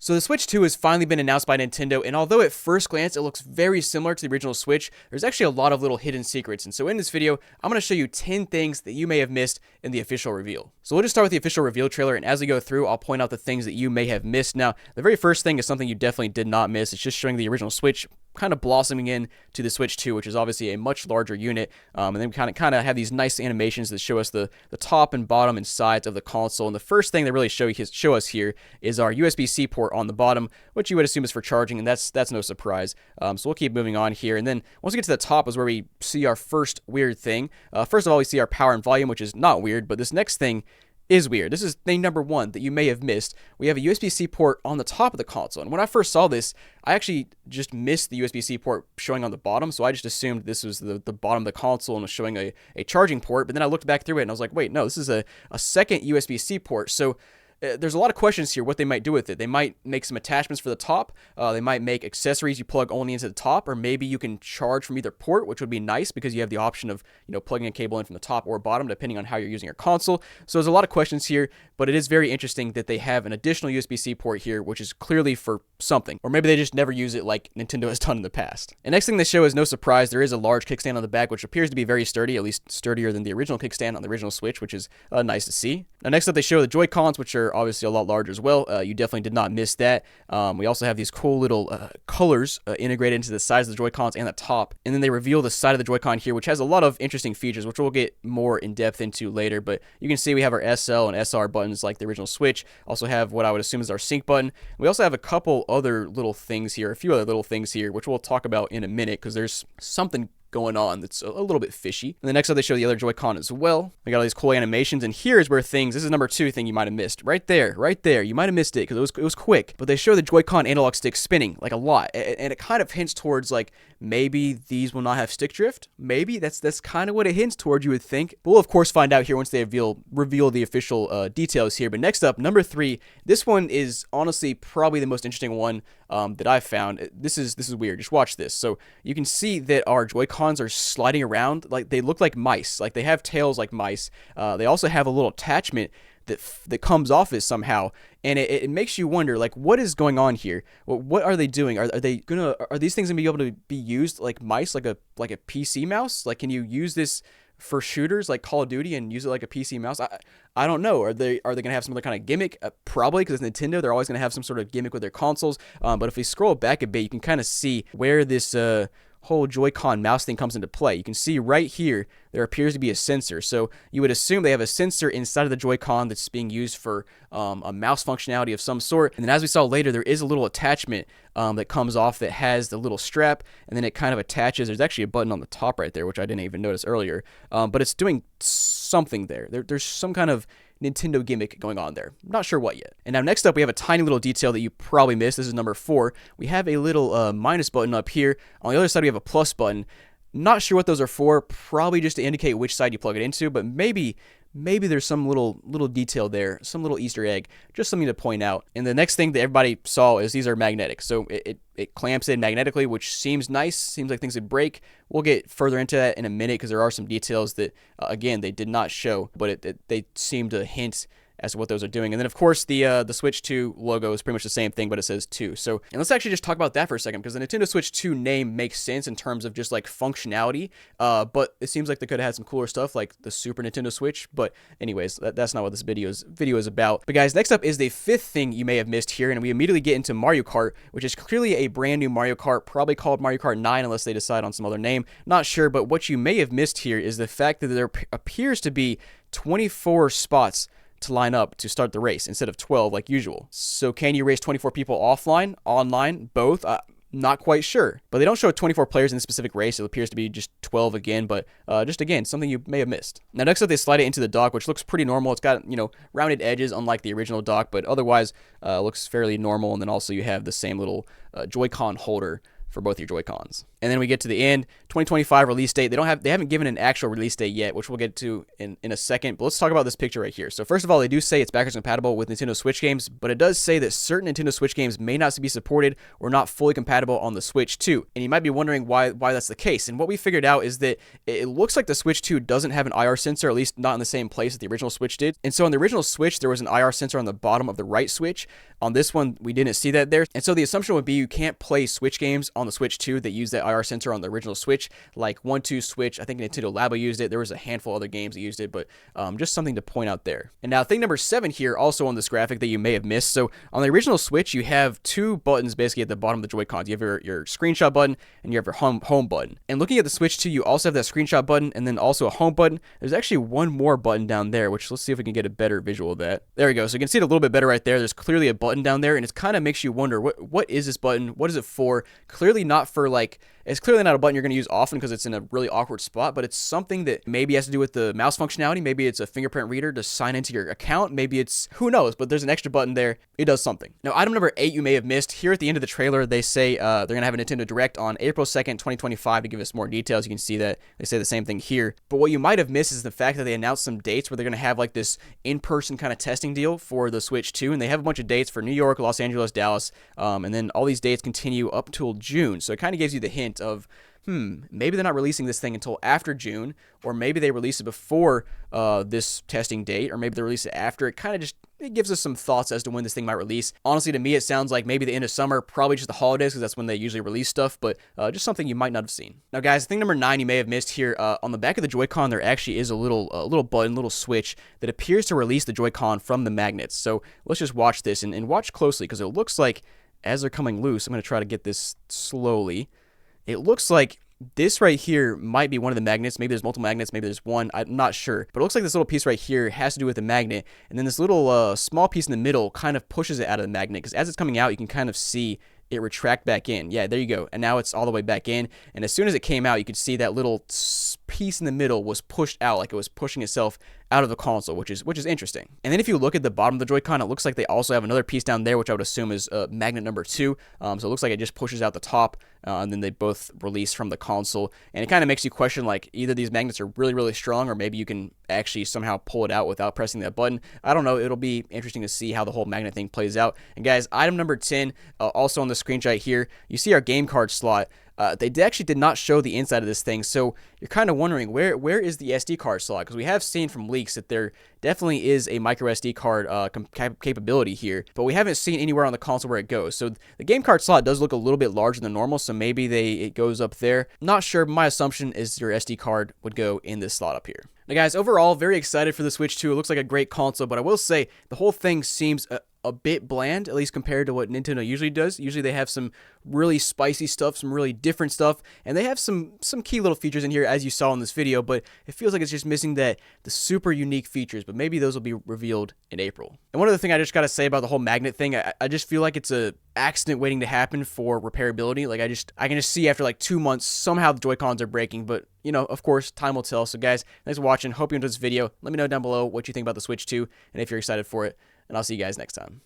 So the Switch 2 has finally been announced by Nintendo, and although at first glance it looks very similar to the original Switch, there's actually a lot of little hidden secrets. And so in this video, I'm going to show you 10 things that you may have missed in the official reveal. So we'll just start with the official reveal trailer, and as we go through, I'll point out the things that you may have missed. Now, the very first thing is something you definitely did not miss. It's just showing the original Switch kind of blossoming in to the Switch 2, which is obviously a much larger unit, and then we kind of have these nice animations that show us the top and bottom and sides of the console. And the first thing they really show us here is our USB-C port on the bottom, which you would assume is for charging, and that's no surprise. So we'll keep moving on here, and then once we get to the top is where we see our first weird thing. First of all, we see our power and volume, which is not weird, but this next thing is weird. This is thing number one that you may have missed. We have a USB-C port on the top of the console, and when I first saw this, I actually just missed the USB-C port showing on the bottom, so I just assumed this was the bottom of the console and was showing a charging port. But then I looked back through it and I was like, wait, no, this is a second USB-C port. So there's a lot of questions here what they might do with it. They might make some attachments for the top. They might make accessories you plug only into the top, or maybe you can charge from either port, which would be nice because you have the option of, plugging a cable in from the top or bottom depending on how you're using your console. So there's a lot of questions here, but it is very interesting that they have an additional USB-C port here, which is clearly for something, or maybe they just never use it like Nintendo has done in the past. And next thing they show is no surprise, there is a large kickstand on the back, which appears to be very sturdy, at least sturdier than the original kickstand on the original Switch, which is nice to see. Now next up they show the Joy-Cons, which are obviously a lot larger as well. You definitely did not miss that. We also have these cool little colors integrated into the sides of the Joy-Cons and the top, and then they reveal the side of the Joy-Con here, which has a lot of interesting features, which we'll get more in depth into later. But you can see we have our SL and SR buttons like the original Switch. Also have what I would assume is our sync button. We also have a couple other little things here, a few other little things here, which we'll talk about in a minute because there's something going on that's a little bit fishy. And the next up they show the other Joy-Con as well. We got all these cool animations, and here's where this is number two thing you might have missed. Right there, you might have missed it because it was quick. But they show the Joy-Con analog stick spinning like a lot, and it kind of hints towards like maybe these will not have stick drift. Maybe that's kind of what it hints towards, you would think. But we'll of course find out here once they reveal the official details here. But next up, number three. This one is honestly probably the most interesting one that I've found. This is weird. Just watch this. So you can see that our Joy-Cons are sliding around like they look like mice. Like they have tails like mice. They also have a little attachment that comes off it somehow, and it makes you wonder, like, what is going on here? What are they doing? Are these things gonna be able to be used like mice, like a PC mouse? Like, can you use this for shooters like Call of Duty and use it like a PC mouse? I don't know. Are they gonna have some other kind of gimmick? Probably, because it's Nintendo. They're always gonna have some sort of gimmick with their consoles. But if we scroll back a bit, you can kind of see where this whole Joy-Con mouse thing comes into play. You can see right here there appears to be a sensor, so you would assume they have a sensor inside of the Joy-Con that's being used for a mouse functionality of some sort. And then as we saw later, there is a little attachment that comes off that has the little strap, and then it kind of attaches. There's actually a button on the top right there, which I didn't even notice earlier, but it's doing something there. There's some kind of Nintendo gimmick going on there. Not sure what yet. And now next up we have a tiny little detail that you probably missed. This is number 4. We have a little minus button up here. On the other side we have a plus button. Not sure what those are for. Probably just to indicate which side you plug it into, but maybe there's some little detail there, some little Easter egg, just something to point out. And the next thing that everybody saw is these are magnetic. So it clamps in magnetically, which seems nice, seems like things would break. We'll get further into that in a minute because there are some details that, again, they did not show, but they seem to hint as to what those are doing. And then of course the Switch 2 logo is pretty much the same thing, but it says 2. So, and let's actually just talk about that for a second, because the Nintendo Switch 2 name makes sense in terms of just like functionality, but it seems like they could have had some cooler stuff like the Super Nintendo Switch. But anyways, that's not what this video is about. But guys, next up is the fifth thing you may have missed here, and we immediately get into Mario Kart, which is clearly a brand new Mario Kart, probably called Mario Kart 9 unless they decide on some other name. Not sure, but what you may have missed here is the fact that there appears to be 24 spots to line up to start the race instead of 12 like usual. So can you race 24 people offline, online, both? Not quite sure. But they don't show 24 players in this specific race. It appears to be just 12 again, but just again, something you may have missed. Now next up they slide it into the dock, which looks pretty normal. It's got, rounded edges unlike the original dock, but otherwise looks fairly normal. And then also you have the same little Joy-Con holder for both your Joy-Cons. And then we get to the end, 2025 release date. They haven't given an actual release date yet, which we'll get to in a second. But let's talk about this picture right here. So first of all, they do say it's backwards compatible with Nintendo Switch games, but it does say that certain Nintendo Switch games may not be supported or not fully compatible on the Switch 2. And you might be wondering why that's the case. And what we figured out is that it looks like the Switch 2 doesn't have an IR sensor, at least not in the same place that the original Switch did. And so on the original Switch, there was an IR sensor on the bottom of the right Switch. On this one, we didn't see that there. And so the assumption would be you can't play Switch games on the Switch 2 that use that IR sensor on the original Switch, like 1-2 Switch. I think Nintendo Labo used it. There was a handful of other games that used it, but just something to point out there. And now thing number 7 here, also on this graphic that you may have missed. So on the original Switch, you have 2 buttons basically at the bottom of the Joy-Cons. You have your screenshot button and you have your home button. And looking at the Switch 2, you also have that screenshot button and then also a home button. There's actually one more button down there, which let's see if we can get a better visual of that. There we go. So you can see it a little bit better right there. There's clearly a button down there, and it kind of makes you wonder, what is this button? What is it for? Clearly not for like, it's clearly not a button you're going to use often because it's in a really awkward spot, but it's something that maybe has to do with the mouse functionality. Maybe it's a fingerprint reader to sign into your account. Maybe it's, who knows, but there's an extra button there. It does something. Now, item number 8 you may have missed. Here at the end of the trailer, they say they're going to have a Nintendo Direct on April 2nd, 2025 to give us more details. You can see that they say the same thing here. But what you might have missed is the fact that they announced some dates where they're going to have like this in-person kind of testing deal for the Switch 2, and they have a bunch of dates for New York, Los Angeles, Dallas, and then all these dates continue up till June. So it kind of gives you the hint of, maybe they're not releasing this thing until after June, or maybe they release it before this testing date, or maybe they release it after. It kind of just, it gives us some thoughts as to when this thing might release. Honestly, to me, it sounds like maybe the end of summer, probably just the holidays, because that's when they usually release stuff, but just something you might not have seen. Now, guys, thing number 9 you may have missed here. On the back of the Joy-Con, there actually is a little button, little switch that appears to release the Joy-Con from the magnets. So let's just watch this and watch closely, because it looks like as they're coming loose, I'm going to try to get this slowly. It looks like this right here might be one of the magnets. Maybe there's multiple magnets. Maybe there's one. I'm not sure. But it looks like this little piece right here has to do with the magnet. And then this little small piece in the middle kind of pushes it out of the magnet. Because as it's coming out, you can kind of see it retract back in. Yeah, there you go. And now it's all the way back in. And as soon as it came out, you could see that little piece in the middle was pushed out, like it was pushing itself out of the console, which is interesting. And then if you look at the bottom of the Joy-Con, it looks like they also have another piece down there, which I would assume is magnet number 2. So it looks like it just pushes out the top, and then they both release from the console. And it kind of makes you question, like, either these magnets are really, really strong, or maybe you can actually somehow pull it out without pressing that button. I don't know. It'll be interesting to see how the whole magnet thing plays out. And guys, item number 10, also on the screenshot here, you see our game card slot. They actually did not show the inside of this thing, so you're kind of wondering where is the SD card slot, because we have seen from leaks that there definitely is a micro SD card capability here, but we haven't seen anywhere on the console where it goes. So the game card slot does look a little bit larger than normal, so maybe it goes up there. Not sure, but my assumption is your SD card would go in this slot up here. Now guys, overall, very excited for the Switch 2. It looks like a great console, but I will say the whole thing seems a bit bland, at least compared to what Nintendo usually does. Usually they have some really spicy stuff, some really different stuff, and they have some key little features in here, as you saw in this video, but it feels like it's just missing the super unique features, but maybe those will be revealed in April. And one other thing I just gotta say about the whole magnet thing, I just feel like it's a accident waiting to happen for repairability. Like I can just see after like 2 months, somehow the Joy-Cons are breaking, but you know, of course, time will tell. So guys, thanks for watching. Hope you enjoyed this video. Let me know down below what you think about the Switch 2 and if you're excited for it, and I'll see you guys next time.